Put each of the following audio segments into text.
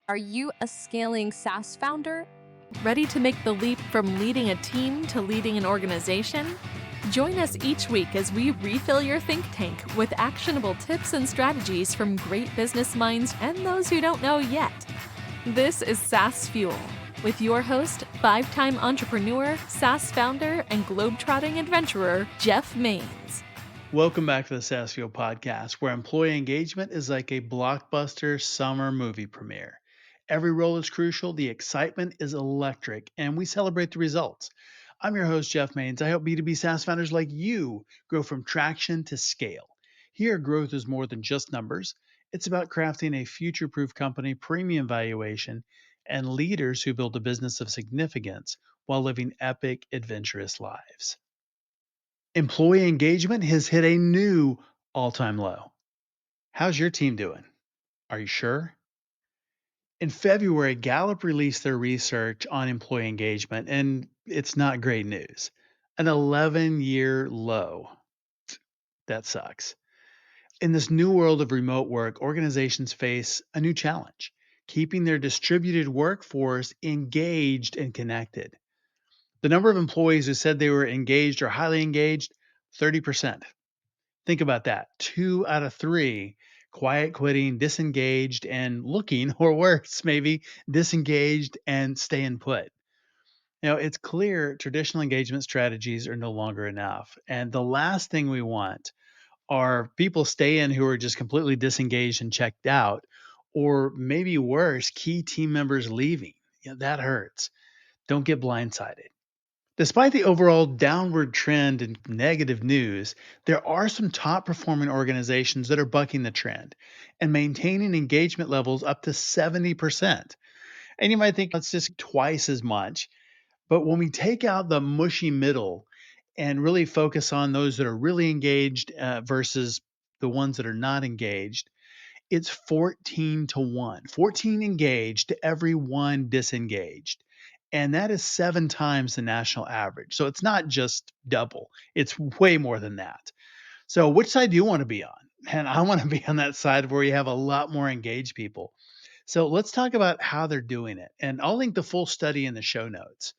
Are you a scaling SaaS founder? Ready to make the leap from leading a team to leading an organization? Join us each week as we refill your think tank with actionable tips and strategies from great business minds and those who don't know yet. This is SaaS Fuel with your host, 5-time entrepreneur, SaaS founder, and globetrotting adventurer, Jeff Maines. Welcome back to the SaaS Fuel Podcast, where employee engagement is like a blockbuster summer movie premiere. Every role is crucial, the excitement is electric, and we celebrate the results. I'm your host, Jeff Maines. I help B2B SaaS founders like you grow from traction to scale. Here, growth is more than just numbers. It's about crafting a future-proof company, premium valuation, and leaders who build a business of significance while living epic, adventurous lives. Employee engagement has hit a new all-time low. How's your team doing? Are you sure? In February, Gallup released their research on employee engagement, and it's not great news. An 11-year low. That sucks. In this new world of remote work, organizations face a new challenge, keeping their distributed workforce engaged and connected. The number of employees who said they were engaged or highly engaged, 30%. Think about that. 2 out of 3 quiet quitting, disengaged, and looking, or worse, maybe disengaged and staying put. It's clear traditional engagement strategies are no longer enough. And the last thing we want are people staying who are just completely disengaged and checked out, or maybe worse, key team members leaving. That hurts. Don't get blindsided. Despite the overall downward trend in negative news, there are some top performing organizations that are bucking the trend and maintaining engagement levels up to 70%. And you might think that's just twice as much. But when we take out the mushy middle and really focus on those that are really engaged versus the ones that are not engaged, it's 14 to 1. 14 engaged to every one disengaged. And that is 7 times the national average. So it's not just double, it's way more than that. So which side do you want to be on? And I want to be on that side where you have a lot more engaged people. So let's talk about how they're doing it. And I'll link the full study in the show notes.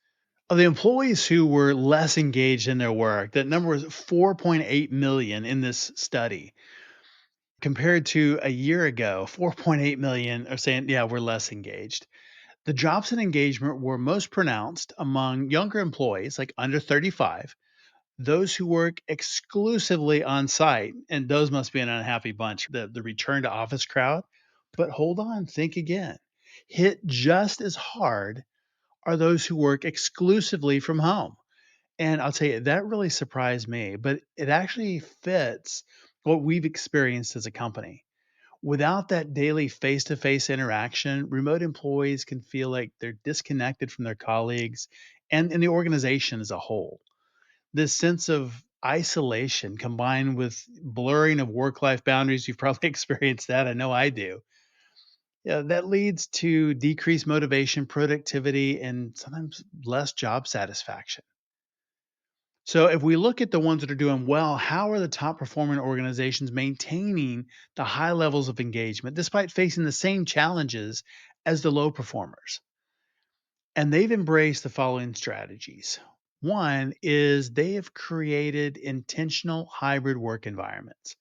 Of the employees who were less engaged in their work, that number was 4.8 million in this study. Compared to a year ago, 4.8 million are saying, yeah, we're less engaged. The drops in engagement were most pronounced among younger employees, like under 35, those who work exclusively on site, and those must be an unhappy bunch, the return to office crowd. But hold on, think again. Hit just as hard are those who work exclusively from home. And I'll tell you, that really surprised me, but it actually fits what we've experienced as a company. Without that daily face to face interaction, remote employees can feel like they're disconnected from their colleagues and the organization as a whole. This sense of isolation combined with blurring of work life boundaries, you've probably experienced that. I know I do. Yeah, that leads to decreased motivation, productivity, and sometimes less job satisfaction. So, if we look at the ones that are doing well, how are the top performing organizations maintaining the high levels of engagement despite facing the same challenges as the low performers? And they've embraced the following strategies. One is they have created intentional hybrid work environments.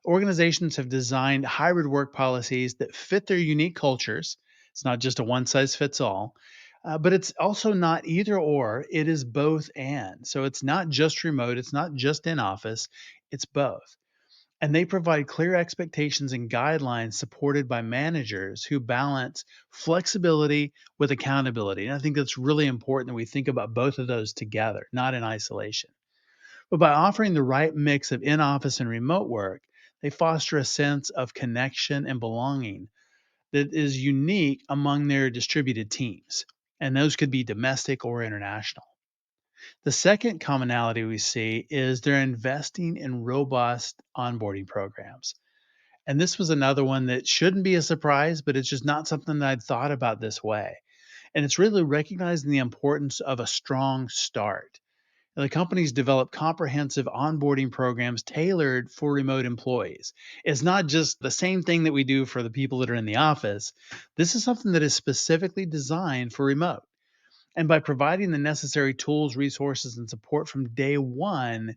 Organizations have designed hybrid work policies that fit their unique cultures. It's not just a one size fits all, but it's also not either or. It is both and. So it's not just remote, it's not just in office, it's both. And they provide clear expectations and guidelines supported by managers who balance flexibility with accountability. And I think that's really important that we think about both of those together, not in isolation. But by offering the right mix of in office and remote work, they foster a sense of connection and belonging that is unique among their distributed teams. And those could be domestic or international. The second commonality we see is they're investing in robust onboarding programs. And this was another one that shouldn't be a surprise, but it's just not something that I'd thought about this way. And it's really recognizing the importance of a strong start. And the companies develop comprehensive onboarding programs tailored for remote employees. It's not just the same thing that we do for the people that are in the office. This is something that is specifically designed for remote. And by providing the necessary tools, resources, and support from day one,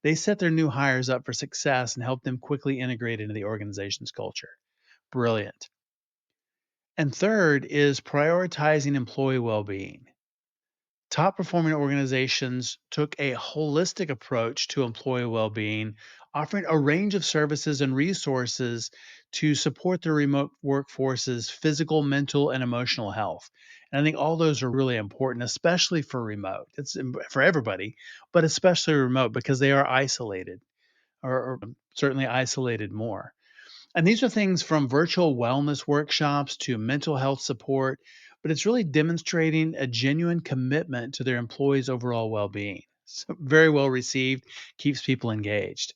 they set their new hires up for success and help them quickly integrate into the organization's culture. Brilliant. And third is prioritizing employee well being. Top performing organizations took a holistic approach to employee well being, offering a range of services and resources to support their remote workforce's physical, mental, and emotional health. And I think all those are really important, especially for remote. For everybody, but especially remote because they are isolated or certainly isolated more. And these are things from virtual wellness workshops to mental health support, but it's really demonstrating a genuine commitment to their employees' overall well being. So very well received, keeps people engaged.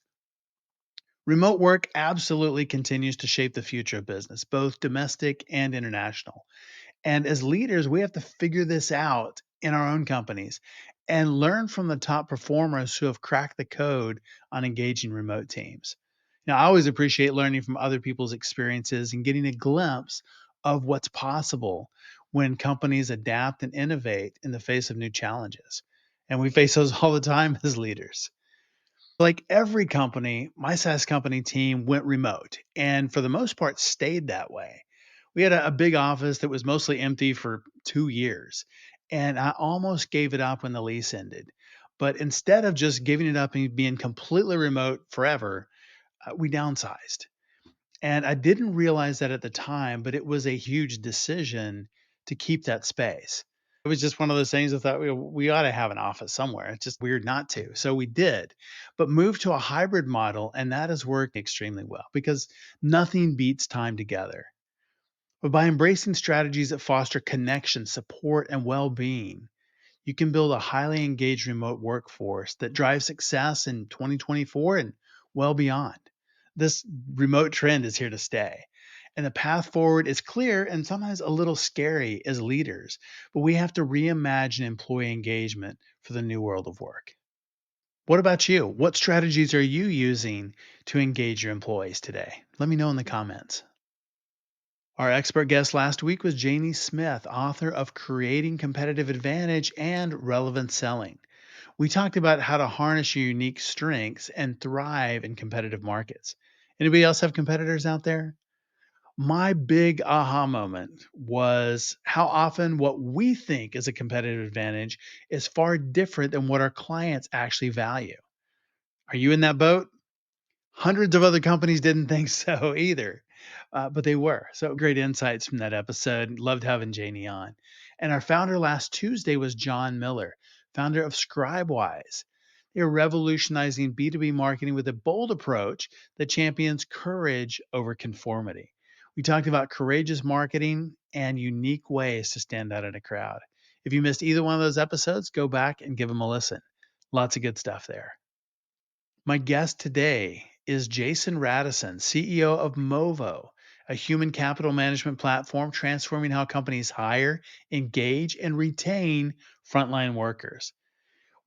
Remote work absolutely continues to shape the future of business, both domestic and international. And as leaders, we have to figure this out in our own companies and learn from the top performers who have cracked the code on engaging remote teams. Now, I always appreciate learning from other people's experiences and getting a glimpse of what's possible when companies adapt and innovate in the face of new challenges. And we face those all the time as leaders. Like every company, my SaaS company team went remote and for the most part stayed that way. We had a big office that was mostly empty for 2 years, and I almost gave it up when the lease ended. But instead of just giving it up and being completely remote forever, we downsized. And I didn't realize that at the time, but it was a huge decision to keep that space. It was just one of those things I thought we ought to have an office somewhere. It's just weird not to. So we did, but moved to a hybrid model, and that has worked extremely well because nothing beats time together. But by embracing strategies that foster connection, support, and well being, you can build a highly engaged remote workforce that drives success in 2024 and well beyond. This remote trend is here to stay. And the path forward is clear and sometimes a little scary as leaders, but we have to reimagine employee engagement for the new world of work. What about you? What strategies are you using to engage your employees today? Let me know in the comments. Our expert guest last week was Janie Smith, author of Creating Competitive Advantage and Relevant Selling. We talked about how to harness your unique strengths and thrive in competitive markets. Anybody else have competitors out there? My big aha moment was how often what we think is a competitive advantage is far different than what our clients actually value. Are you in that boat? Hundreds of other companies didn't think so either, but they were. So great insights from that episode. Loved having Janie on. And our founder last Tuesday was John Miller, founder of Scribewise. They are revolutionizing B2B marketing with a bold approach that champions courage over conformity. We talked about courageous marketing and unique ways to stand out in a crowd. If you missed either one of those episodes, go back and give them a listen. Lots of good stuff there. My guest today is Jason Radisson, CEO of Movo, a human capital management platform transforming how companies hire, engage, and retain frontline workers.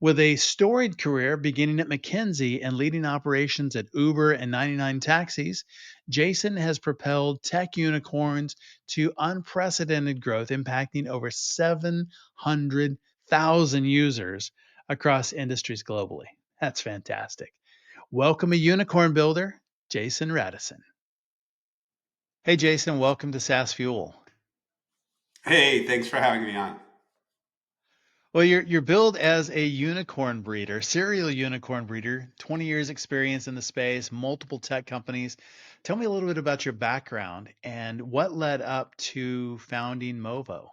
With a storied career beginning at McKinsey and leading operations at Uber and 99 Taxis, Jason has propelled tech unicorns to unprecedented growth, impacting over 700,000 users across industries globally. That's fantastic. Welcome a unicorn builder, Jason Radisson. Hey, Jason, welcome to SaaS Fuel. Hey, thanks for having me on. Well, you're billed as a unicorn breeder, serial unicorn breeder, 20 years experience in the space, multiple tech companies. Tell me a little bit about your background and what led up to founding Movo.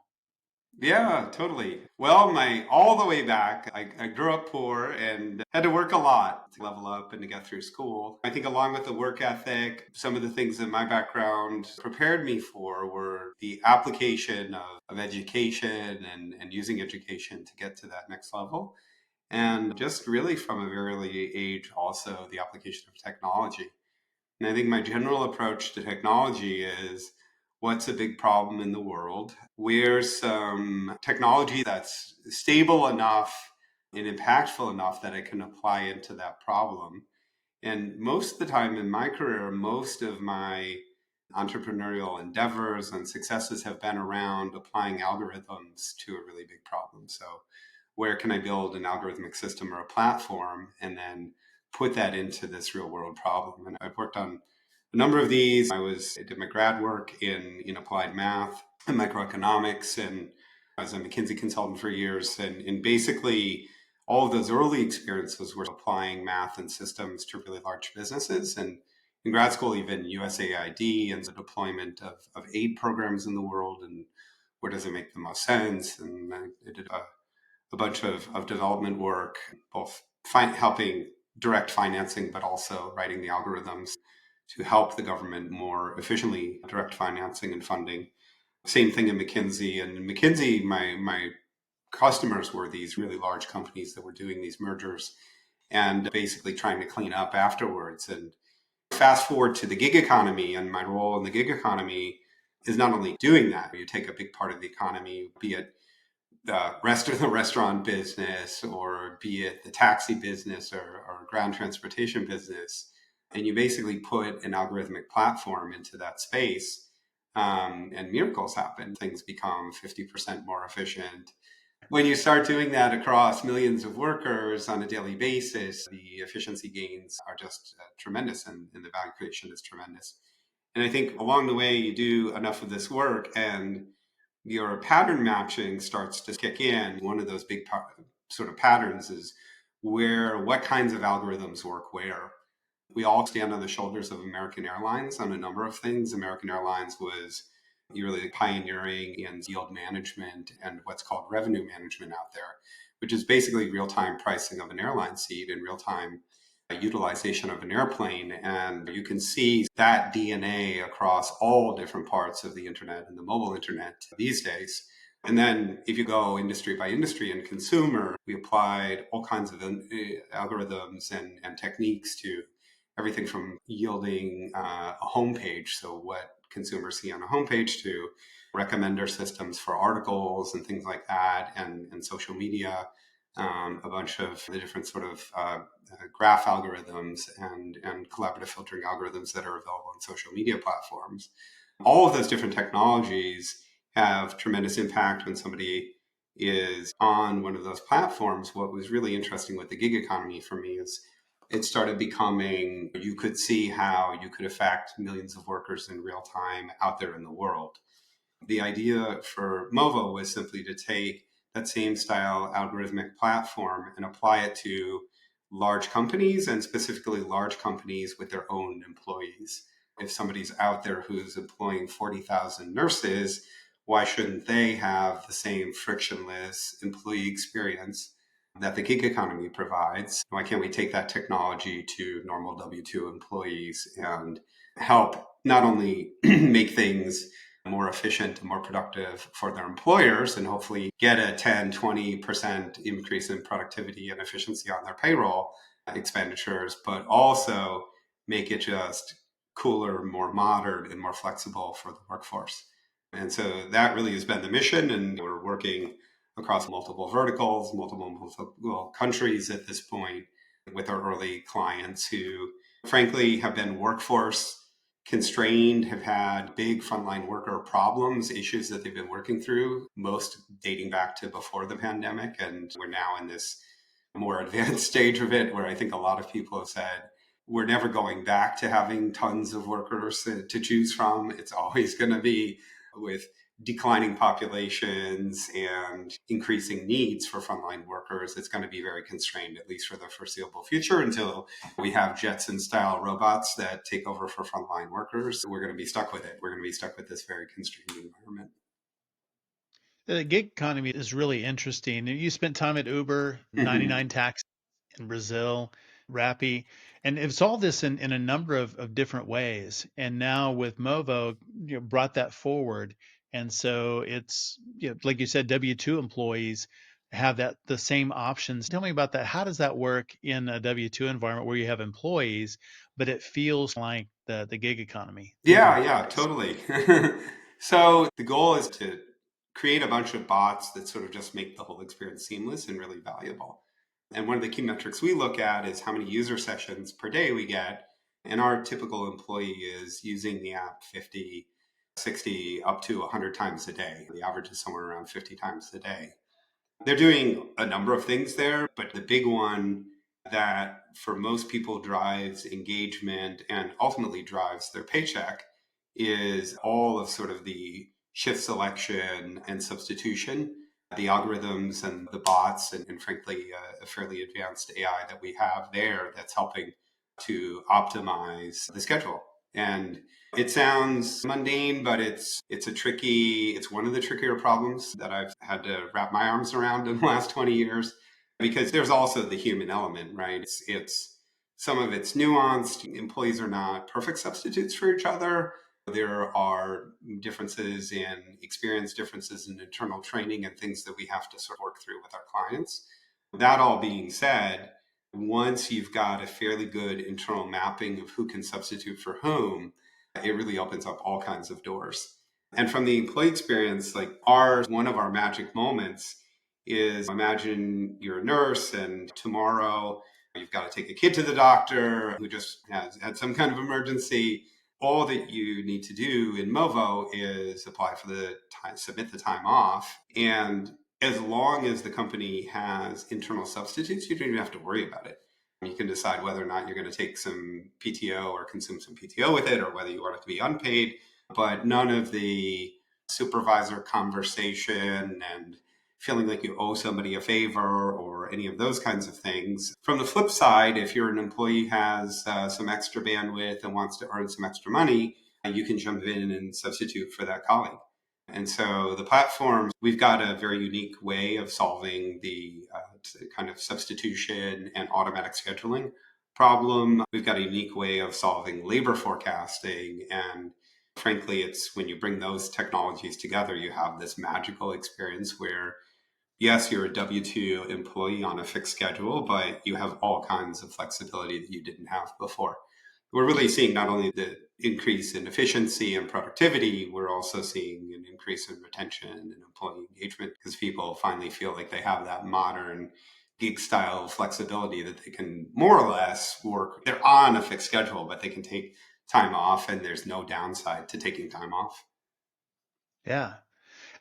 Yeah, totally. Well, my all the way back, I grew up poor and had to work a lot to level up and to get through school. I think along with the work ethic, some of the things that my background prepared me for were the application of education and using education to get to that next level. And just really from a very early age, also the application of technology. And I think my general approach to technology is what's a big problem in the world? Where's some technology that's stable enough and impactful enough that I can apply into that problem. And most of the time in my career, most of my entrepreneurial endeavors and successes have been around applying algorithms to a really big problem. So, where can I build an algorithmic system or a platform and then put that into this real world problem? And I've worked on a number of these. I did my grad work in applied math and microeconomics, and I was a McKinsey consultant for years. And basically, all of those early experiences were applying math and systems to really large businesses. And in grad school, even USAID and the deployment of aid programs in the world, and where does it make the most sense? And I did a bunch of development work, both helping direct financing, but also writing the algorithms to help the government more efficiently direct financing and funding. Same thing in McKinsey. And in McKinsey, my customers were these really large companies that were doing these mergers and basically trying to clean up afterwards. And fast forward to the gig economy, and my role in the gig economy is not only doing that, you take a big part of the economy, be it the restaurant business, or be it the taxi business or ground transportation business, and you basically put an algorithmic platform into that space, and miracles happen. Things become 50% more efficient. When you start doing that across millions of workers on a daily basis, the efficiency gains are just tremendous, and the value creation is tremendous. And I think along the way, you do enough of this work and your pattern matching starts to kick in. One of those big sort of patterns is what kinds of algorithms work where. We all stand on the shoulders of American Airlines on a number of things. American Airlines was really pioneering in yield management and what's called revenue management out there, which is basically real-time pricing of an airline seat and real-time utilization of an airplane. And you can see that DNA across all different parts of the internet and the mobile internet these days. And then if you go industry by industry and consumer, we applied all kinds of algorithms and techniques to everything from yielding a homepage, so what consumers see on a homepage, to recommender systems for articles and things like that, and social media, a bunch of the different sort of graph algorithms and collaborative filtering algorithms that are available on social media platforms. All of those different technologies have tremendous impact when somebody is on one of those platforms. What was really interesting with the gig economy for me is it started becoming, you could see how you could affect millions of workers in real time out there in the world. The idea for Movo was simply to take that same style algorithmic platform and apply it to large companies, and specifically large companies with their own employees. If somebody's out there who's employing 40,000 nurses, why shouldn't they have the same frictionless employee experience that the gig economy provides? Why can't we take that technology to normal W-2 employees and help not only make things more efficient and more productive for their employers, and hopefully get a 10-20% increase in productivity and efficiency on their payroll expenditures, but also make it just cooler, more modern, and more flexible for the workforce. And so that really has been the mission, and we're working across multiple verticals, multiple countries at this point with our early clients who frankly have been workforce constrained, have had big frontline worker problems, issues that they've been working through, most dating back to before the pandemic. And we're now in this more advanced stage of it where I think a lot of people have said, we're never going back to having tons of workers to choose from. It's always going to be with declining populations and increasing needs for frontline workers. It's going to be very constrained, at least for the foreseeable future, until we have Jetson-style robots that take over for frontline workers. We're going to be stuck with it. We're going to be stuck with this very constrained environment. The gig economy is really interesting. You spent time at Uber, 99 Taxis in Brazil, Rappi, and it's all this in a number of different ways. And now with Movo, brought that forward. And so it's, like you said, W-2 employees have the same options. Tell me about that. How does that work in a W-2 environment where you have employees, but it feels like the gig economy? Yeah, totally. So the goal is to create a bunch of bots that sort of just make the whole experience seamless and really valuable. And one of the key metrics we look at is how many user sessions per day we get. And our typical employee is using the app 50, 60, up to 100 times a day. The average is somewhere around 50 times a day. They're doing a number of things there, but the big one that for most people drives engagement and ultimately drives their paycheck is all of sort of the shift selection and substitution, the algorithms and the bots, and frankly, a fairly advanced AI that we have there that's helping to optimize the schedule. And it sounds mundane, but it's one of the trickier problems that I've had to wrap my arms around in the last 20 years, because there's also the human element, right? It's some of it's nuanced. Employees are not perfect substitutes for each other. There are differences in experience, differences in internal training, and things that we have to sort of work through with our clients. That all being said, once you've got a fairly good internal mapping of who can substitute for whom, it really opens up all kinds of doors. And from the employee experience, like one of our magic moments is, imagine you're a nurse and tomorrow you've got to take a kid to the doctor who just has had some kind of emergency. All that you need to do in Movo is apply for the time, submit the time off. And as long as the company has internal substitutes, you don't even have to worry about it. You can decide whether or not you're going to take some PTO or consume some PTO with it, or whether you want it to be unpaid. But none of the supervisor conversation and feeling like you owe somebody a favor or any of those kinds of things. From the flip side, if you're an employee who has some extra bandwidth and wants to earn some extra money, you can jump in and substitute for that colleague. And so the platform, we've got a very unique way of solving the kind of substitution and automatic scheduling problem. We've got a unique way of solving labor forecasting. And frankly, it's when you bring those technologies together, you have this magical experience where, yes, you're a W-2 employee on a fixed schedule, but you have all kinds of flexibility that you didn't have before. We're really seeing not only the increase in efficiency and productivity, we're also seeing an increase in retention and employee engagement, because people finally feel like they have that modern gig style flexibility that they can more or less work. They're on a fixed schedule, but they can take time off, and there's no downside to taking time off. Yeah.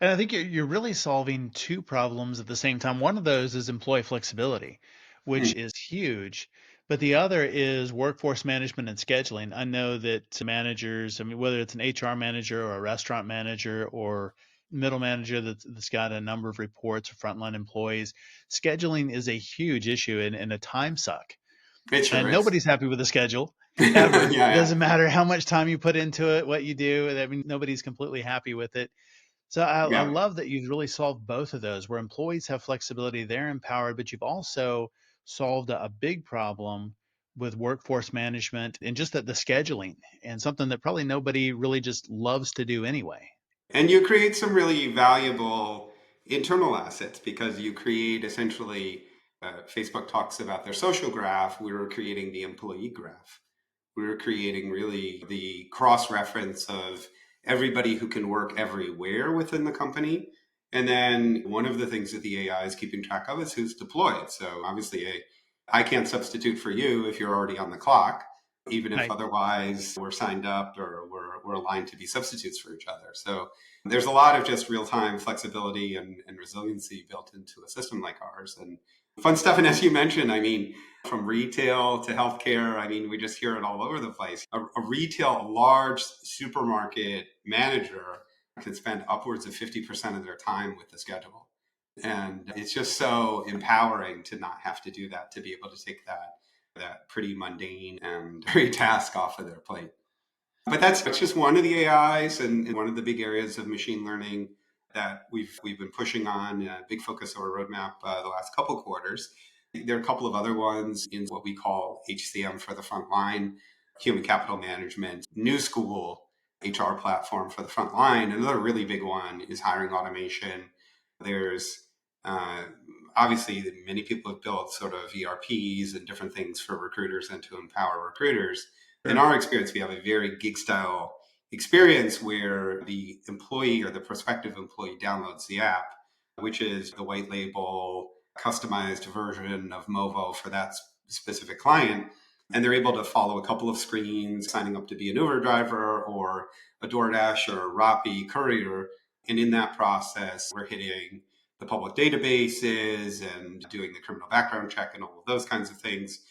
And I think you're really solving two problems at the same time. One of those is employee flexibility, which is huge. But the other is workforce management and scheduling. I know that managers, I mean, whether it's an HR manager or a restaurant manager or middle manager that's got a number of reports or frontline employees, scheduling is a huge issue and a time suck. It sure And is. nobody's happy with the schedule Yeah, ever. It yeah. doesn't matter how much time you put into it, what you do. I mean, nobody's completely happy with it. So I Yeah. love that you've really solved both of those, where employees have flexibility, they're empowered, but you've also solved a big problem with workforce management and just the scheduling, and something that probably nobody really just loves to do anyway. And you create some really valuable internal assets, because you create essentially, Facebook talks about their social graph. We were creating the employee graph. We were creating really the cross reference of everybody who can work everywhere within the company. And then one of the things that the AI is keeping track of is who's deployed. So obviously, I can't substitute for you if you're already on the clock, even if Right. otherwise we're signed up or we're aligned to be substitutes for each other. So there's a lot of just real-time flexibility and resiliency built into a system like ours. And fun stuff. And as you mentioned, I mean, from retail to healthcare, I mean, we just hear it all over the place. A large supermarket manager can spend upwards of 50% of their time with the schedule. And it's just so empowering to not have to do that, to be able to take that pretty mundane and very task off of their plate. But that's just one of the AIs and one of the big areas of machine learning that we've been pushing on, a big focus of our roadmap the last couple quarters. There are a couple of other ones in what we call HCM for the front line, human capital management, new school HR platform for the front line. Another really big one is hiring automation. There's uh, obviously many people have built sort of ERPs and different things for recruiters and to empower recruiters. In Sure. our experience, we have a very gig style experience where the employee or the prospective employee downloads the app, which is the white label customized version of Movo for that specific client. And they're able to follow a couple of screens, signing up to be an Uber driver or a DoorDash or a Rappi courier. And in that process, we're hitting the public databases and doing the criminal background check and all of those kinds of things,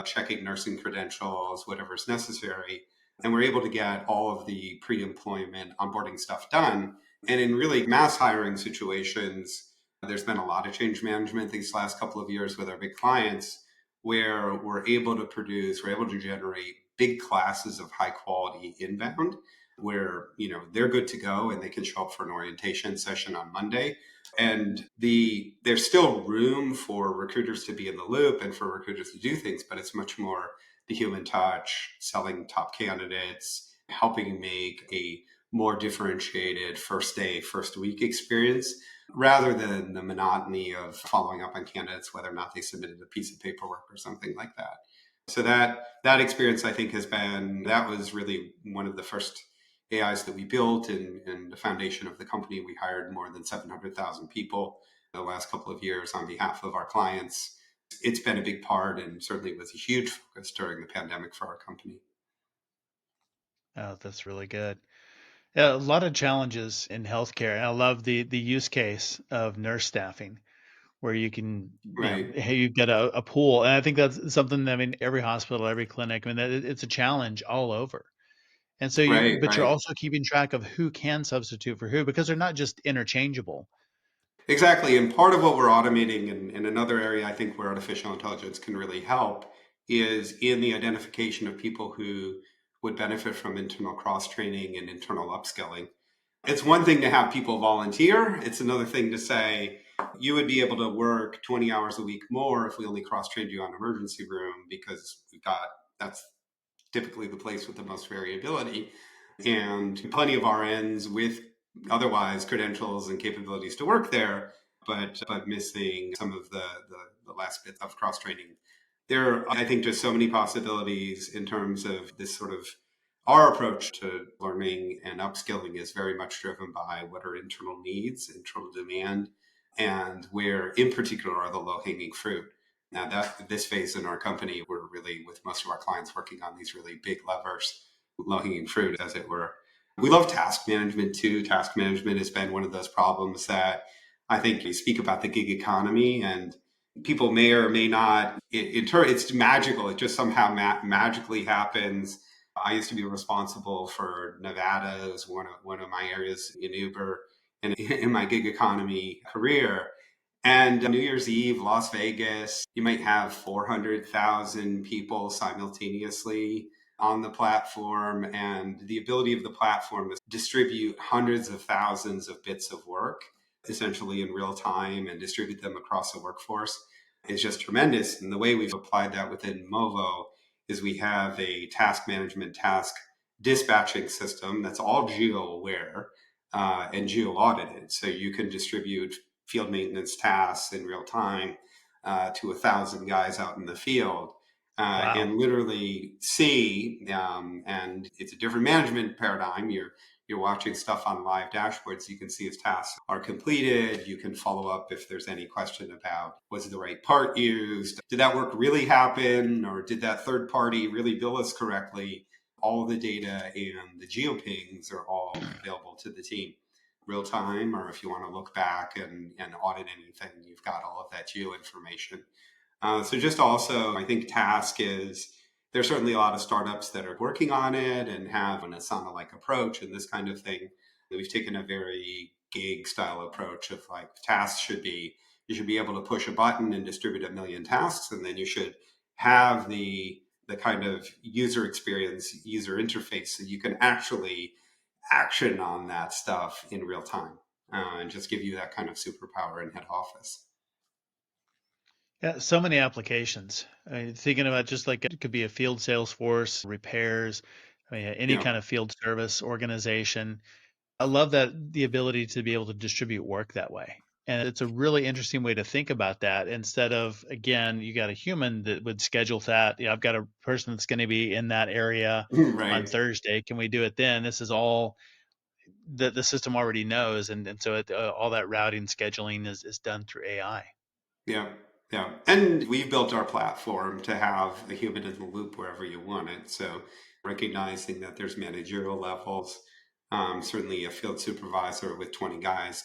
checking nursing credentials, whatever's necessary. And we're able to get all of the pre-employment onboarding stuff done. And in really mass hiring situations, there's been a lot of change management these last couple of years with our big clients where we're able to generate big classes of high quality inbound where, they're good to go and they can show up for an orientation session on Monday. And there's still room for recruiters to be in the loop and for recruiters to do things, but it's much more the human touch, selling top candidates, helping make a more differentiated first day, first week experience rather than the monotony of following up on candidates, whether or not they submitted a piece of paperwork or something like that. So that experience, I think, that was really one of the first AIs that we built and the foundation of the company. We hired more than 700,000 people in the last couple of years on behalf of our clients. It's been a big part and certainly was a huge focus during the pandemic for our company. Oh, that's really good. Yeah, a lot of challenges in healthcare. And I love the use case of nurse staffing where you can, Right. hey, you've got a pool. And I think that's something that, every hospital, every clinic, it's a challenge all over. And so Right, but you're right. also keeping track of who can substitute for who because they're not just interchangeable. Exactly. And part of what we're automating in another area I think where artificial intelligence can really help is in the identification of people who would benefit from internal cross training and internal upskilling. It's one thing to have people volunteer. It's another thing to say, you would be able to work 20 hours a week more if we only cross trained you on emergency room because that's typically the place with the most variability. And plenty of RNs with otherwise credentials and capabilities to work there, but missing some of the last bit of cross training. There are, I think, just so many possibilities in terms of this sort of our approach to learning and upskilling is very much driven by what are internal needs, internal demand, and where in particular are the low-hanging fruit. Now that this phase in our company, we're really with most of our clients working on these really big levers, low-hanging fruit, as it were. We love task management too. Task management has been one of those problems that I think you speak about the gig economy and people may or may not, it's magical. It just somehow magically happens. I used to be responsible for Nevada as one of my areas in Uber and in my gig economy career. And New Year's Eve, Las Vegas, you might have 400,000 people simultaneously on the platform. And the ability of the platform to distribute hundreds of thousands of bits of work essentially in real time and distribute them across the workforce is just tremendous. And the way we've applied that within Movo is we have a task management task dispatching system that's all geo-aware and geo-audited. So you can distribute field maintenance tasks in real time to 1,000 guys out in the field Wow. and literally see, and it's a different management paradigm. You're watching stuff on live dashboards. You can see if tasks are completed. You can follow up if there's any question about was the right part used? Did that work really happen? Or did that third party really bill us correctly? All the data and the geopings are all available to the team real time. Or if you want to look back and audit anything, you've got all of that geo information. So just also, I think there's certainly a lot of startups that are working on it and have an Asana-like approach and this kind of thing. We've taken a very gig style approach of like you should be able to push a button and distribute 1 million tasks. And then you should have the kind of user experience, user interface so you can actually action on that stuff in real time and just give you that kind of superpower in head office. Yeah, so many applications. Thinking about just like it could be a field sales force, repairs, any Yeah. kind of field service organization. I love that the ability to be able to distribute work that way. And it's a really interesting way to think about that instead of, again, you got a human that would schedule that. I've got a person that's going to be in that area on Right. Thursday. Can we do it then? This is all that the system already knows. And so all that routing scheduling is done through AI. Yeah. Yeah. And we've built our platform to have a human in the loop wherever you want it. So recognizing that there's managerial levels, certainly a field supervisor with 20 guys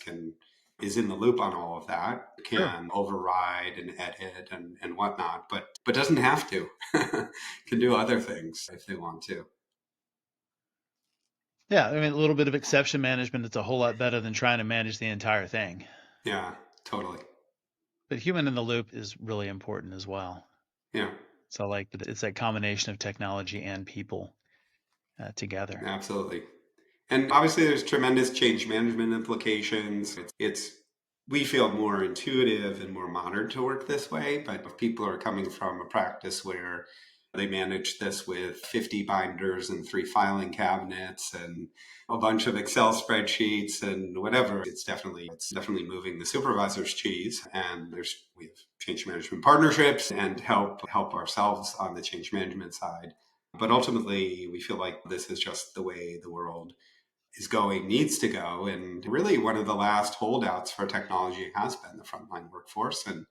is in the loop on all of that, Sure. can override and edit and whatnot, but doesn't have to. Can do other things if they want to. Yeah, I mean, a little bit of exception management, it's a whole lot better than trying to manage the entire thing. Yeah, totally. But human in the loop is really important as well. Yeah, So I like that it's that combination of technology and people together. absolutely. And obviously, there's tremendous change management implications. We feel more intuitive and more modern to work this way. But if people are coming from a practice where they manage this with 50 binders and 3 filing cabinets and a bunch of Excel spreadsheets and whatever, it's definitely moving the supervisor's cheese. And we have change management partnerships and help ourselves on the change management side. But ultimately, we feel like this is just the way the world is going, needs to go. And really, one of the last holdouts for technology has been the frontline workforce. And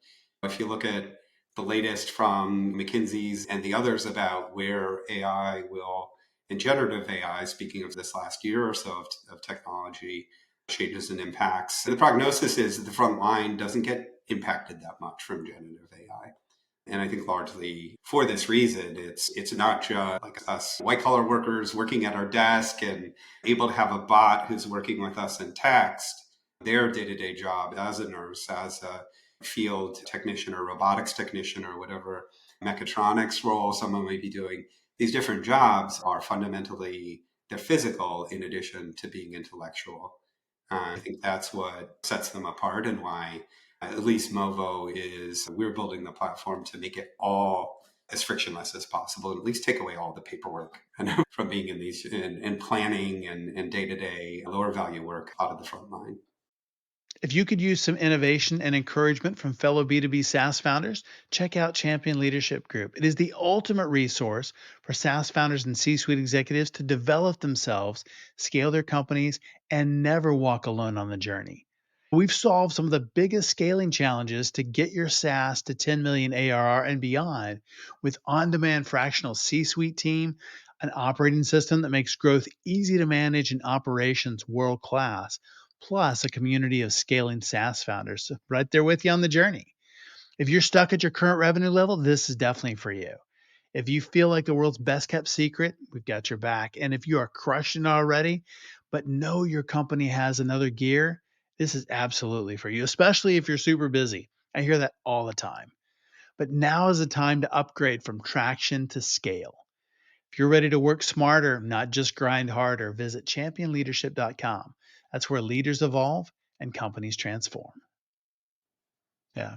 if you look at the latest from McKinsey's and the others about where AI will, and generative AI, speaking of this last year or so of technology changes and impacts, the prognosis is that the front line doesn't get impacted that much from generative AI. And I think largely for this reason, it's not just like us white collar workers working at our desk and able to have a bot who's working with us in text. Their day-to-day job as a nurse, as a field technician or robotics technician or whatever mechatronics role someone may be doing, these different jobs are fundamentally, they're physical in addition to being intellectual. I think that's what sets them apart and why at least Movo we're building the platform to make it all as frictionless as possible and at least take away all the paperwork from being in planning and day-to-day lower value work out of the front line. If you could use some innovation and encouragement from fellow B2B SaaS founders, check out Champion Leadership Group. It is the ultimate resource for SaaS founders and C suite executives to develop themselves, scale their companies, and never walk alone on the journey. We've solved some of the biggest scaling challenges to get your SaaS to 10 million ARR and beyond with on demand fractional C suite team, an operating system that makes growth easy to manage, and operations world class, plus a community of scaling SaaS founders right there with you on the journey. If you're stuck at your current revenue level, this is definitely for you. If you feel like the world's best kept secret, we've got your back. And if you are crushing it already, but know your company has another gear, this is absolutely for you, especially if you're super busy. I hear that all the time. But now is the time to upgrade from traction to scale. If you're ready to work smarter, not just grind harder, visit championleadership.com. That's where leaders evolve and companies transform. Yeah.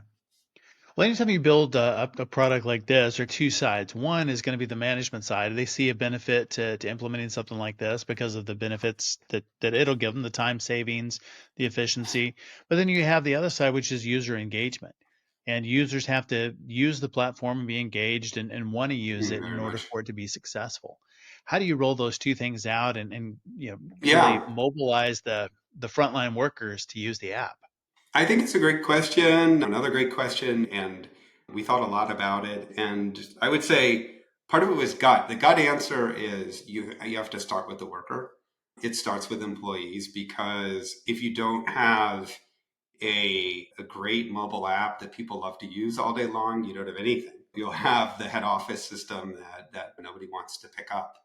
Well, anytime you build a product like this, there are two sides. One is going to be the management side. They see a benefit to implementing something like this because of the benefits that it'll give them, the time savings, the efficiency. But then you have the other side, which is user engagement. And users have to use the platform and be engaged and want to use it in Very order much. for it to be successful. How do you roll those two things out and really Yeah, mobilize the frontline workers to use the app? I think it's a great question. Another great question. And we thought a lot about it. And I would say part of it was gut. The gut answer is you have to start with the worker. It starts with employees because if you don't have a great mobile app that people love to use all day long, you don't have anything. You'll have the head office system that nobody wants to pick up.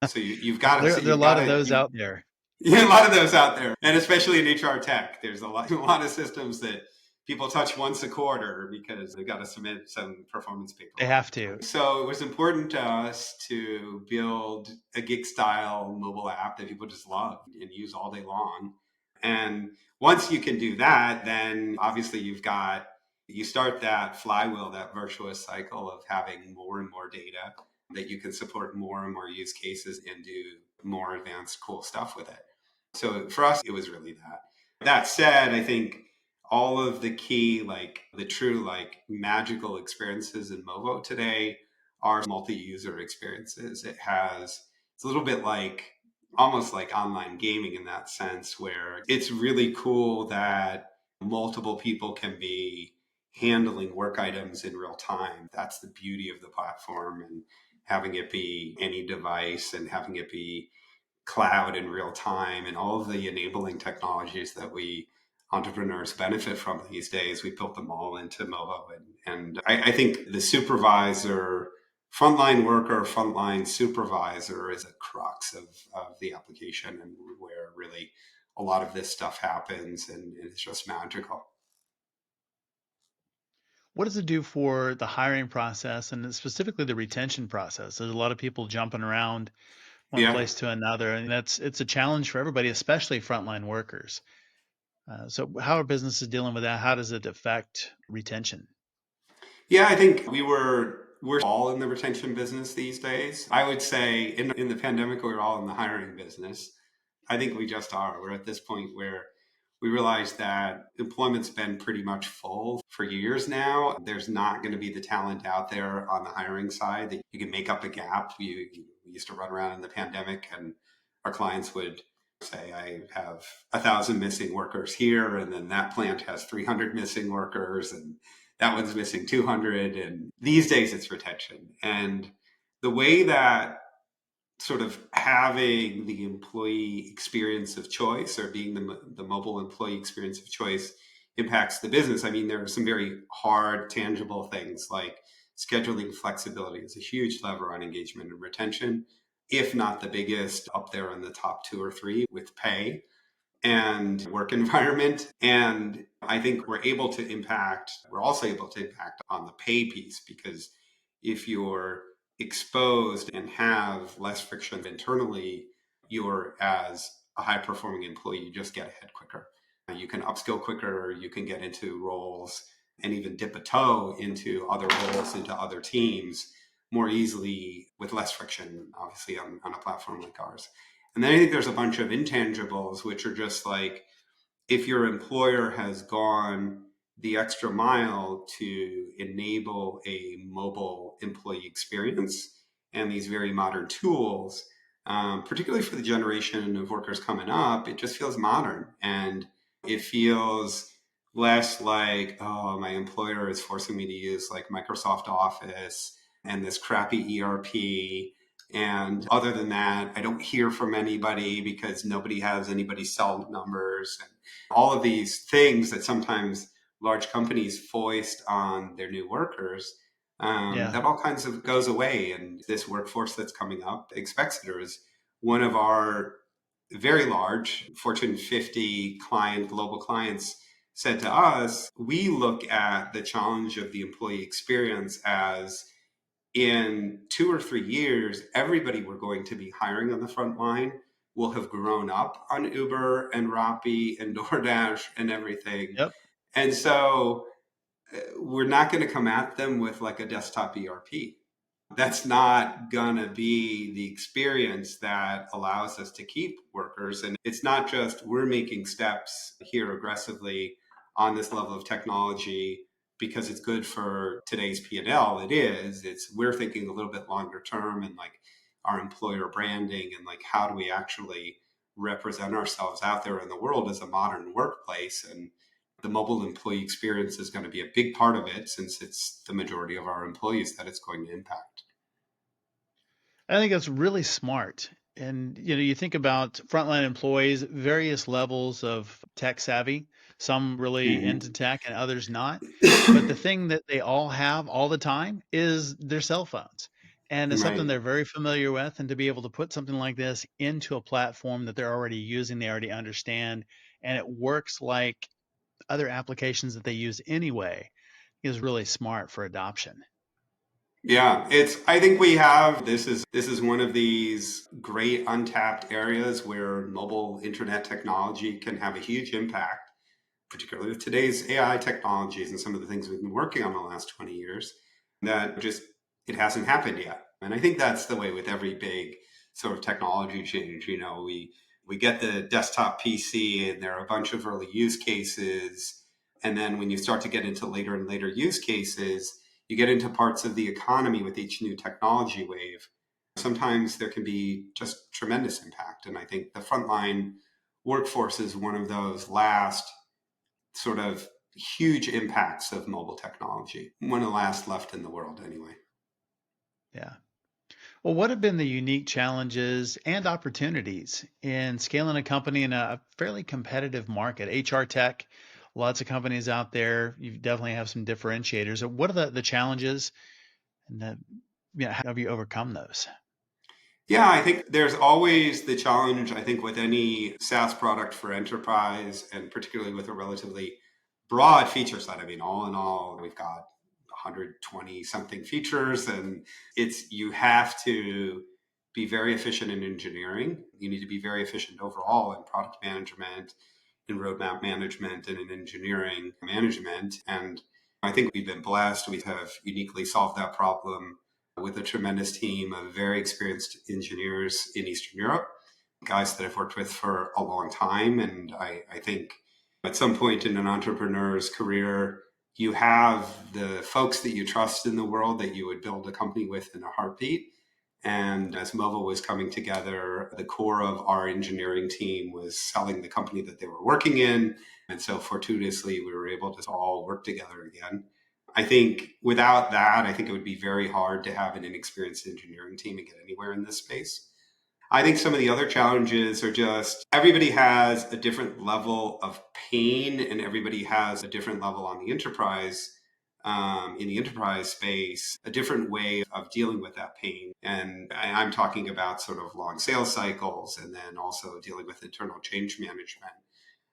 So you've got to There are a you've lot got of to those out there. yeah, a lot of those out there, and especially in HR tech, there's a lot of systems that people touch once a quarter because they've got to submit some performance They paperwork. have to. So it was important to us to build a gig style mobile app that people just love and use all day long. And once you can do that, then obviously you start that flywheel, that virtuous cycle of having more and more data that you can support more and more use cases and do more advanced cool stuff with it. So for us, it was really that. That said, I think all of the key, like the true, like magical experiences in Movo today are multi-user experiences. It's a little bit like almost like online gaming in that sense, where it's really cool that multiple people can be handling work items in real time. That's the beauty of the platform, and having it be any device and having it be cloud in real time and all of the enabling technologies that we entrepreneurs benefit from these days. We built them all into Movo. And I think the supervisor, frontline worker, frontline supervisor is a crux of the application, and where really a lot of this stuff happens, and it's just magical. What does it do for the hiring process and specifically the retention process? There's a lot of people jumping around one Yeah. place to another, and it's a challenge for everybody, especially frontline workers. So, how are businesses dealing with that? How does it affect retention? Yeah, I think we're all in the retention business these days. I would say in the pandemic we were all in the hiring business. I think we just are. We're at this point where we realize that employment's been pretty much full for years now. There's not going to be the talent out there on the hiring side that you can make up a gap. We used to run around in the pandemic, and our clients would say, I have 1,000 missing workers here, and then that plant has 300 missing workers, and that one's missing 200. And these days it's retention. And the way that sort of having the employee experience of choice, or being the mobile employee experience of choice, impacts the business. I mean, there are some very hard, tangible things like scheduling flexibility is a huge lever on engagement and retention, if not the biggest, up there in the top two or three with pay and work environment. And I think we're also able to impact on the pay piece, because if you're exposed and have less friction internally, you're, as a high performing employee, you just get ahead quicker. You can upskill quicker, you can get into roles and even dip a toe into other roles, into other teams more easily with less friction, obviously, on a platform like ours. And then I think there's a bunch of intangibles, which are just like, if your employer has gone the extra mile to enable a mobile employee experience and these very modern tools, particularly for the generation of workers coming up, it just feels modern. And it feels less like, oh, my employer is forcing me to use like Microsoft Office and this crappy ERP. And other than that, I don't hear from anybody because nobody has anybody's cell numbers, and all of these things that sometimes large companies foist on their new workers. Yeah. That all kinds of goes away. And this workforce that's coming up expects it. Or is one of our very large Fortune 50 global clients said to us, we look at the challenge of the employee experience as, in 2 or 3 years, everybody we're going to be hiring on the front line will have grown up on Uber and Rappi and DoorDash and everything. Yep. And so we're not going to come at them with like a desktop ERP. That's not going to be the experience that allows us to keep workers. And it's not just we're making steps here aggressively on this level of technology because it's good for today's P&L. It is. It's we're thinking a little bit longer term, and like our employer branding, and like how do we actually represent ourselves out there in the world as a modern workplace. And the mobile employee experience is going to be a big part of it, since it's the majority of our employees that it's going to impact. I think that's really smart. And you think about frontline employees, various levels of tech savvy, some really into Mhm. tech and others not. But the thing that they all have all the time is their cell phones. And it's something Right. they're very familiar with. And to be able to put something like this into a platform that they're already using, they already understand, and it works like other applications that they use anyway, is really smart for adoption. Yeah, I think we have this is one of these great untapped areas where mobile internet technology can have a huge impact, particularly with today's AI technologies and some of the things we've been working on the last 20 years, that just it hasn't happened yet. And I think that's the way with every big sort of technology change. We get the desktop PC, and there are a bunch of early use cases. And then when you start to get into later and later use cases, you get into parts of the economy with each new technology wave. Sometimes there can be just tremendous impact. And I think the frontline workforce is one of those last sort of huge impacts of mobile technology. One of the last left in the world anyway. Yeah. Well, what have been the unique challenges and opportunities in scaling a company in a fairly competitive market? HR tech, lots of companies out there. You definitely have some differentiators. So what are the challenges and how have you overcome those? Yeah, I think there's always the challenge, I think, with any SaaS product for enterprise, and particularly with a relatively broad feature set. I mean, all in all, we've got 120 something features, and you have to be very efficient in engineering. You need to be very efficient overall in product management, in roadmap management, and in engineering management. And I think we've been blessed. We have uniquely solved that problem with a tremendous team of very experienced engineers in Eastern Europe, guys that I've worked with for a long time. And I think at some point in an entrepreneur's career, you have the folks that you trust in the world that you would build a company with in a heartbeat. And as Movo was coming together, the core of our engineering team was selling the company that they were working in. And so fortuitously, we were able to all work together again. I think without that, I think it would be very hard to have an inexperienced engineering team and get anywhere in this space. I think some of the other challenges are just everybody has a different level of pain, and everybody has a different level on the enterprise, in the enterprise space, a different way of dealing with that pain. And I'm talking about sort of long sales cycles and then also dealing with internal change management.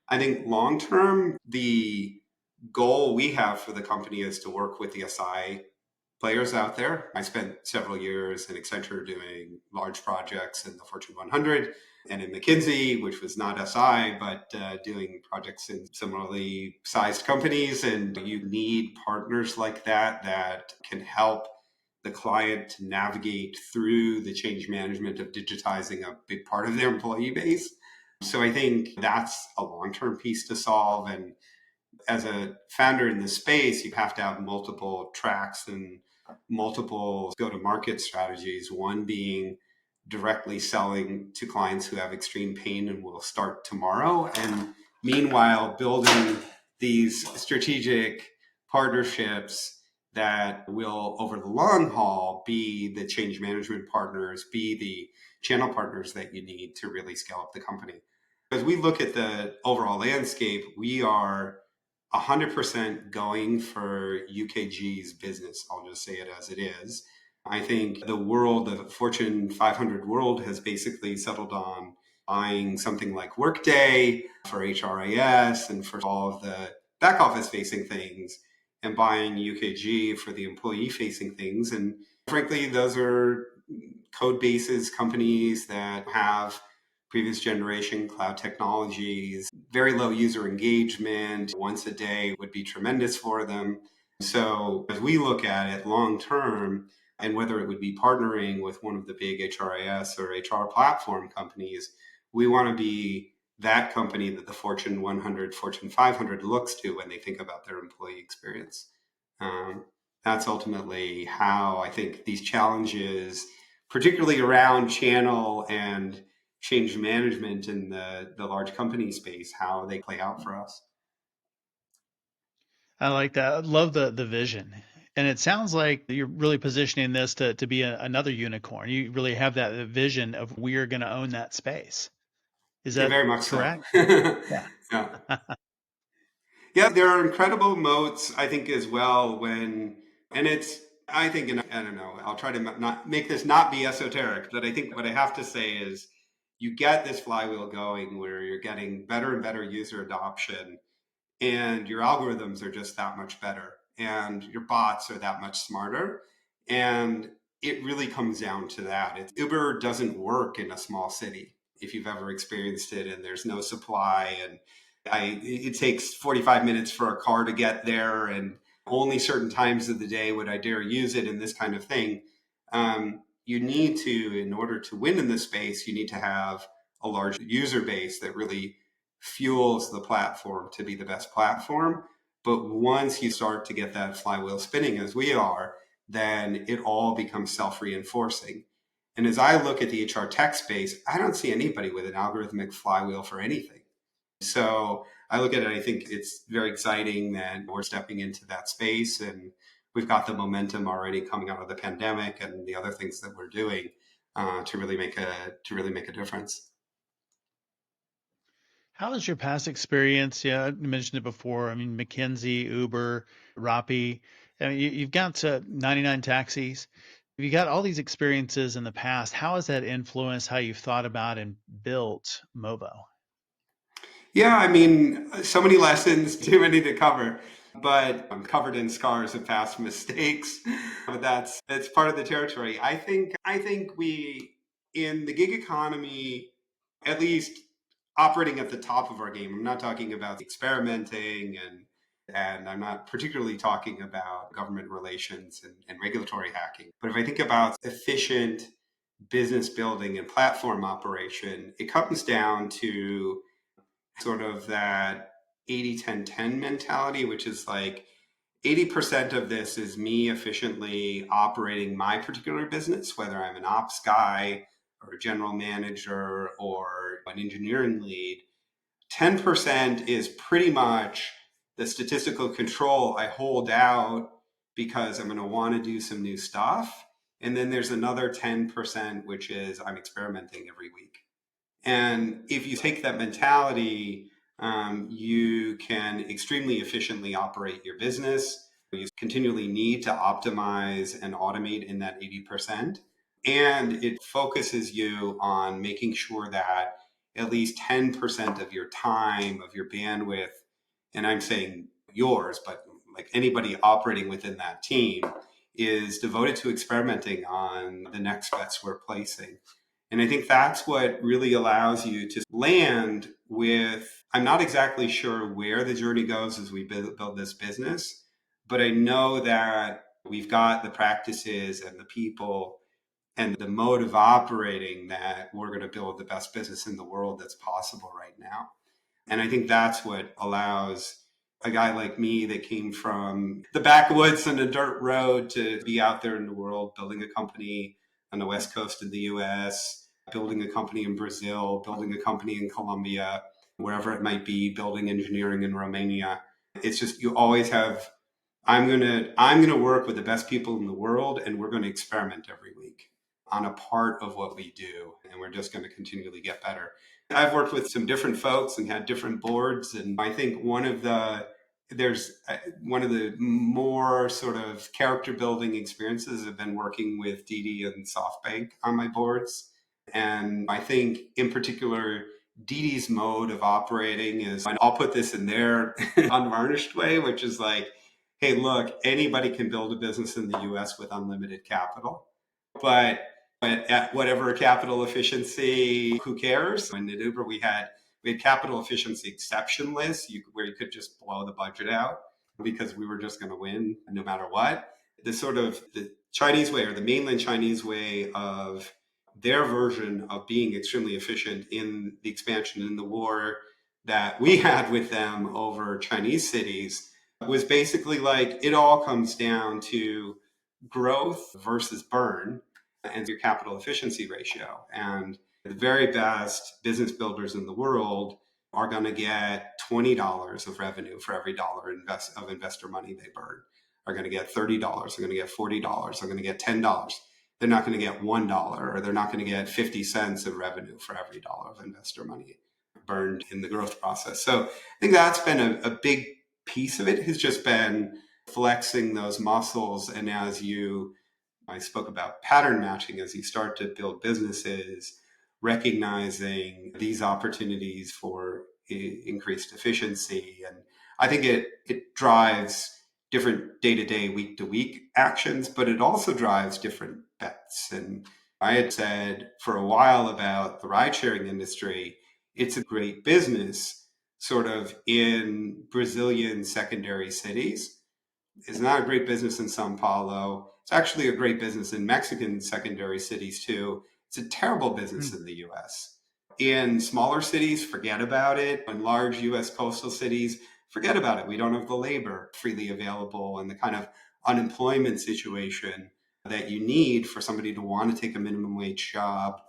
I think long term, the goal we have for the company is to work with the SI players out there. I spent several years in Accenture doing large projects in the Fortune 100 and in McKinsey, which was not SI, but doing projects in similarly sized companies. And you need partners like that can help the client to navigate through the change management of digitizing a big part of their employee base. So I think that's a long-term piece to solve. And as a founder in this space, you have to have multiple tracks and multiple go-to-market strategies. One being directly selling to clients who have extreme pain and will start tomorrow. And meanwhile, building these strategic partnerships that will, over the long haul, be the change management partners, be the channel partners that you need to really scale up the company. As we look at the overall landscape, we are 100% going for UKG's business. I'll just say it as it is. I think the world, the Fortune 500 world, has basically settled on buying something like Workday for HRIS and for all of the back office facing things, and buying UKG for the employee facing things. And frankly, those are code bases companies that have previous generation cloud technologies, very low user engagement. Once a day would be tremendous for them. So as we look at it long term, and whether it would be partnering with one of the big HRIS or HR platform companies, we want to be that company that the Fortune 100, Fortune 500 looks to when they think about their employee experience. That's ultimately how I think these challenges, particularly around channel and change management in the large company space, how they play out for us. I like that. I love the vision. And it sounds like you're really positioning this to be another unicorn. You really have that vision of we're going to own that space. Is Yeah, that very much so. correct? Yeah. Yeah. Yeah, there are incredible moats, I think, as well. And it's, I think, and I don't know, I'll try to not make this not be esoteric, but I think what I have to say is you get this flywheel going where you're getting better and better user adoption, and your algorithms are just that much better, and your bots are that much smarter. And it really comes down to that. Uber doesn't work in a small city, if you've ever experienced it, and there's no supply, and it takes 45 minutes for a car to get there, and only certain times of the day would I dare use it, and this kind of thing. You need to, in order to win in this space, you need to have a large user base that really fuels the platform to be the best platform. But once you start to get that flywheel spinning, as we are, then it all becomes self-reinforcing. And as I look at the HR tech space, I don't see anybody with an algorithmic flywheel for anything. So I look at it, I think it's very exciting that we're stepping into that space, and we've got the momentum already coming out of the pandemic and the other things that we're doing to really make a difference. How has your past experience? Yeah, you mentioned it before. I mean, McKinsey, Uber, Rappi. I mean, you've got 99 taxis. You got all these experiences in the past. How has that influenced how you've thought about and built Movo? Yeah, I mean, so many lessons, too many to cover, but I'm covered in scars of past mistakes. But that's part of the territory. I think we in the gig economy, at least operating at the top of our game. I'm not talking about experimenting and I'm not particularly talking about government relations and regulatory hacking. But if I think about efficient business building and platform operation, it comes down to sort of that 80-10-10 mentality, which is like 80% of this is me efficiently operating my particular business, whether I'm an ops guy or a general manager or an engineering lead. 10% is pretty much the statistical control I hold out because I'm going to want to do some new stuff. And then there's another 10%, which is I'm experimenting every week. And if you take that mentality, you can extremely efficiently operate your business. You continually need to optimize and automate in that 80%. And it focuses you on making sure that at least 10% of your time, of your bandwidth, and I'm saying yours, but like anybody operating within that team, is devoted to experimenting on the next bets we're placing. And I think that's what really allows you to land with, I'm not exactly sure where the journey goes as we build this business, but I know that we've got the practices and the people and the mode of operating that we're going to build the best business in the world that's possible right now. And I think that's what allows a guy like me that came from the backwoods and a dirt road to be out there in the world, building a company on the West Coast of the US, building a company in Brazil, building a company in Colombia, wherever it might be, building engineering in Romania. It's just, you always have, I'm gonna work with the best people in the world, and we're going to experiment every week on a part of what we do, and we're just going to continually get better. I've worked with some different folks and had different boards, and I think one of the more sort of character building experiences have been working with Didi and SoftBank on my boards. And I think in particular, Didi's mode of operating is, and I'll put this in their unvarnished way, which is like, hey, look, anybody can build a business in the US with unlimited capital. But at whatever capital efficiency, who cares? And at Uber, we had capital efficiency exceptionless, where you could just blow the budget out because we were just going to win no matter what. The sort of the Chinese way, or the mainland Chinese way of their version of being extremely efficient in the expansion in the war that we had with them over Chinese cities, was basically like, it all comes down to growth versus burn and your capital efficiency ratio. And the very best business builders in the world are going to get $20 of revenue for every dollar of investor money they burn. Are going to get $30. They're going to get $40. They're going to get $10. They're not going to get $1, or they're not going to get 50 cents of revenue for every dollar of investor money burned in the growth process. So I think that's been a big piece of it, has just been flexing those muscles. And I spoke about pattern matching, as you start to build businesses, recognizing these opportunities for increased efficiency. And I think it drives different day-to-day, week-to-week actions, but it also drives different bets. And I had said for a while about the ride-sharing industry, it's a great business sort of in Brazilian secondary cities. It's not a great business in Sao Paulo. It's actually a great business in Mexican secondary cities too. It's a terrible business in the US. In smaller cities, forget about it. In large US coastal cities, forget about it. We don't have the labor freely available and the kind of unemployment situation that you need for somebody to want to take a minimum wage job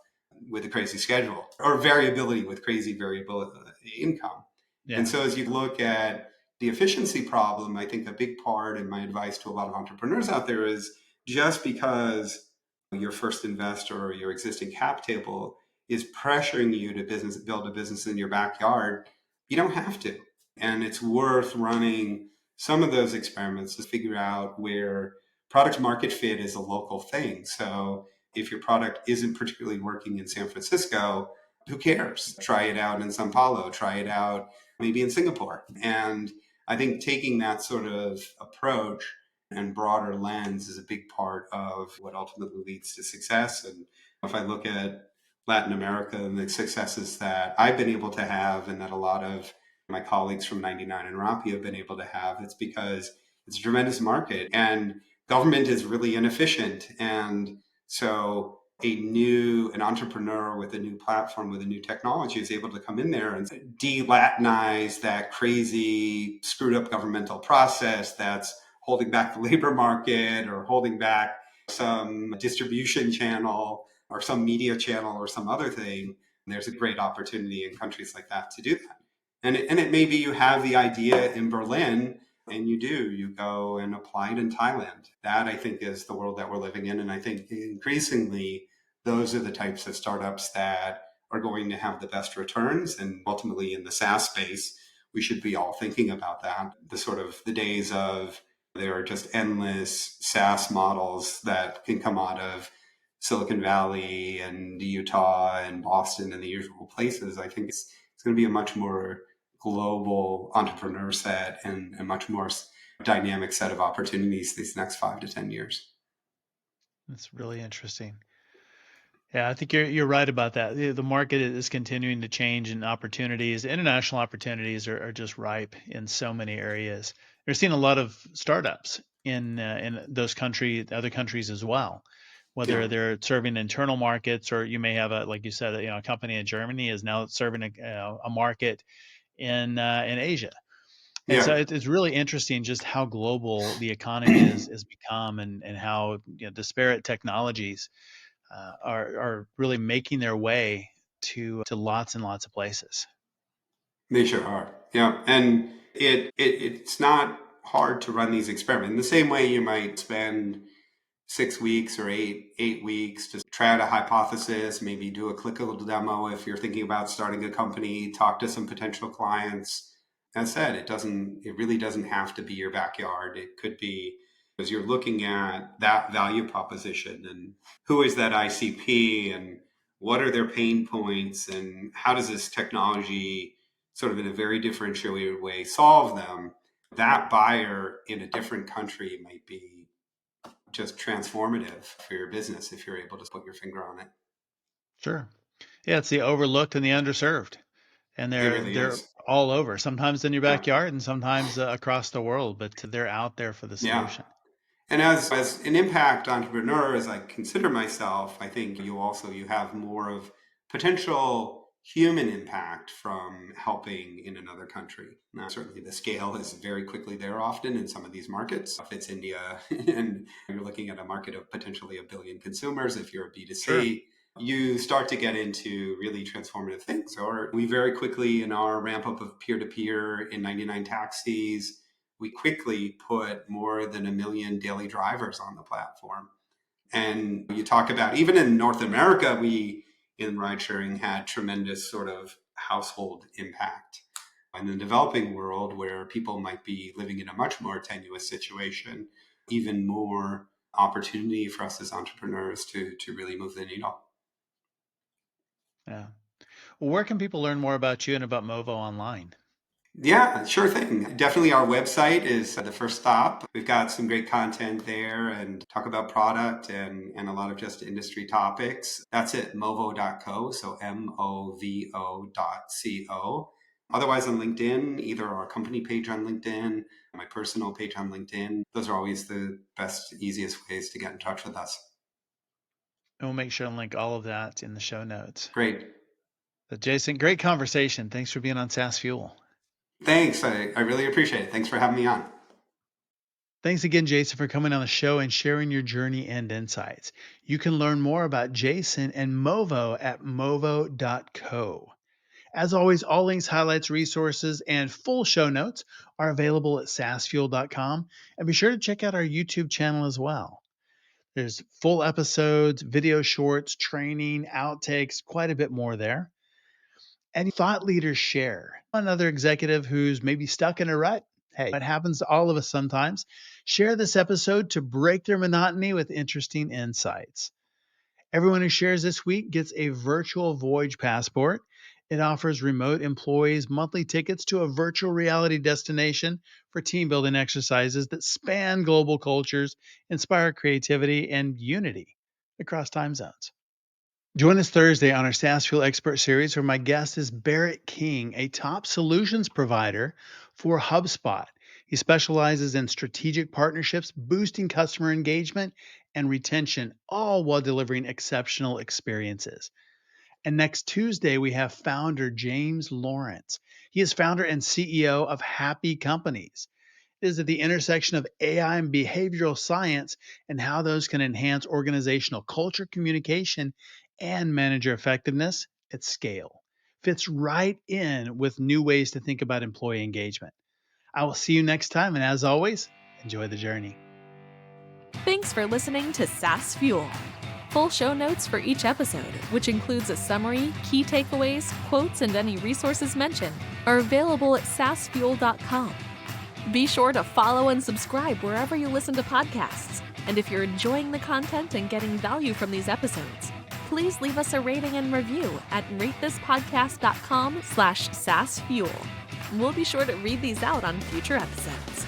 with a crazy schedule, or variability with crazy variable income. And Yeah. so as you look at the efficiency problem, I think a big part, and my advice to a lot of entrepreneurs out there is just because your first investor or your existing cap table is pressuring you to build a business in your backyard, you don't have to. And it's worth running some of those experiments to figure out where product market fit is a local thing. So if your product isn't particularly working in San Francisco, who cares? Try it out in Sao Paulo, try it out maybe in Singapore. And I think taking that sort of approach and broader lens is a big part of what ultimately leads to success. And if I look at Latin America and the successes that I've been able to have, and that a lot of my colleagues from 99 and Rappi have been able to have, it's because it's a tremendous market and government is really inefficient. And so an entrepreneur with a new platform, with a new technology is able to come in there and de-Latinize that crazy screwed up governmental process that's holding back the labor market or holding back some distribution channel or some media channel or some other thing. And there's a great opportunity in countries like that to do that. And it may be you have the idea in Berlin and you go and apply it in Thailand. That I think is the world that we're living in. And I think increasingly those are the types of startups that are going to have the best returns. And ultimately in the SaaS space, we should be all thinking about that. The days of there are just endless SaaS models that can come out of Silicon Valley and Utah and Boston and the usual places. I think it's going to be a much more global entrepreneur set and a much more dynamic set of opportunities these next 5 to 10 years. That's really interesting. Yeah, I think you're right about that. The market is continuing to change, and opportunities, international opportunities are just ripe in so many areas. You're seeing a lot of startups in those other countries as well, Yeah. whether they're serving internal markets, or you may have like you said, a company in Germany is now serving a market in Asia. And so Yeah. it's really interesting just how global the economy is become, and how disparate technologies are really making their way to lots and lots of places. They sure are. Yeah. And it's not hard to run these experiments. In the same way you might spend 6 weeks or eight weeks to try out a hypothesis, maybe do a clickable demo if you're thinking about starting a company, talk to some potential clients. That said, it really doesn't have to be your backyard. It could be as you're looking at that value proposition and who is that ICP and what are their pain points and how does this technology sort of in a very differentiated way solve them. That buyer in a different country might be just transformative for your business if you're able to put your finger on it. Sure. Yeah, it's the overlooked and the underserved, and It they're really they're is. all over. Sometimes in your Yeah. backyard, and sometimes across the world, but they're out there for the Yeah. solution. And as an impact entrepreneur, as I consider myself, I think you have more of potential human impact from helping in another country. Now, certainly the scale is very quickly there often in some of these markets. If it's India and you're looking at a market of potentially 1 billion consumers, if you're a Sure. B2C, you start to get into really transformative things. Or we very quickly in our ramp up of peer-to-peer in 99 taxis, we quickly put more than 1 million daily drivers on the platform. And you talk about even in North America, we in ride sharing had tremendous sort of household impact. In the developing world, where people might be living in a much more tenuous situation, even more opportunity for us as entrepreneurs to really move the needle. Yeah. Well, where can people learn more about you and about Movo online? Yeah, sure thing. Definitely our website is the first stop. We've got some great content there and talk about product and a lot of just industry topics. That's it, movo.co, so movo.co. Otherwise on LinkedIn, either our company page on LinkedIn, my personal page on LinkedIn. Those are always the best, easiest ways to get in touch with us. And we'll make sure and link all of that in the show notes. Great. But Jason, great conversation. Thanks for being on SaaS Fuel. Thanks. I really appreciate it. Thanks for having me on. Thanks again, Jason, for coming on the show and sharing your journey and insights. You can learn more about Jason and Movo at movo.co. As always, all links, highlights, resources, and full show notes are available at saasfuel.com. And be sure to check out our YouTube channel as well. There's full episodes, video shorts, training, outtakes, quite a bit more there. And thought leaders share. Another executive who's maybe stuck in a rut. Hey, it happens to all of us sometimes. Share this episode to break their monotony with interesting insights. Everyone who shares this week gets a virtual Voyage passport. It offers remote employees monthly tickets to a virtual reality destination for team building exercises that span global cultures, inspire creativity and unity across time zones. Join us Thursday on our SaaS Fuel Expert Series, where my guest is Barrett King, a top solutions provider for HubSpot. He specializes in strategic partnerships, boosting customer engagement and retention, all while delivering exceptional experiences. And next Tuesday, we have founder James Lawrence. He is founder and CEO of Happy Companies. It is at the intersection of AI and behavioral science and how those can enhance organizational culture, communication, and manager effectiveness at scale. Fits right in with new ways to think about employee engagement. I will see you next time, and as always, enjoy the journey. Thanks for listening to SaaS Fuel. Full show notes for each episode, which includes a summary, key takeaways, quotes, and any resources mentioned, are available at saasfuel.com. Be sure to follow and subscribe wherever you listen to podcasts. And if you're enjoying the content and getting value from these episodes, please leave us a rating and review at ratethispodcast.com/SaaSfuel. We'll be sure to read these out on future episodes.